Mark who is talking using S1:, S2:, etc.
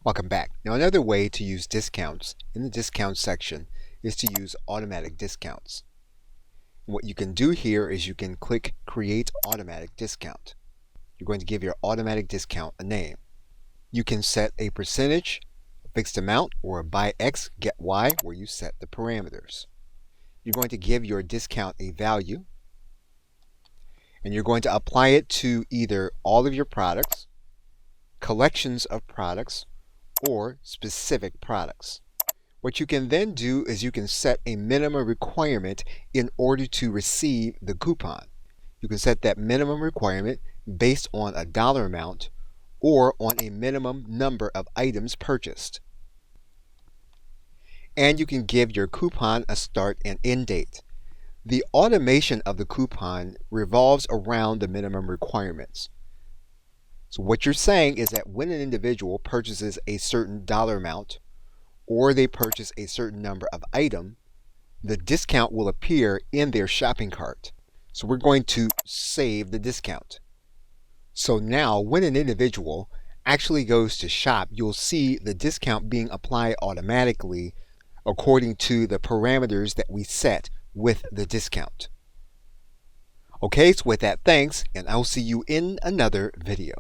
S1: Welcome back. Now another way to use discounts in the discount section is to use automatic discounts. What you can do here is you can click Create Automatic Discount. You're going to give your automatic discount a name. You can set a percentage, a fixed amount, or a buy X, get Y, where you set the parameters. You're going to give your discount a value, and you're going to apply it to either all of your products, collections of products, or specific products. What you can then do is you can set a minimum requirement in order to receive the coupon. You can set that minimum requirement based on a dollar amount or on a minimum number of items purchased. And you can give your coupon a start and end date. The automation of the coupon revolves around the minimum requirements. So what you're saying is that when an individual purchases a certain dollar amount or they purchase a certain number of items, the discount will appear in their shopping cart. So we're going to save the discount. So now when an individual actually goes to shop, you'll see the discount being applied automatically according to the parameters that we set with the discount. Okay, so with that, thanks, and I'll see you in another video.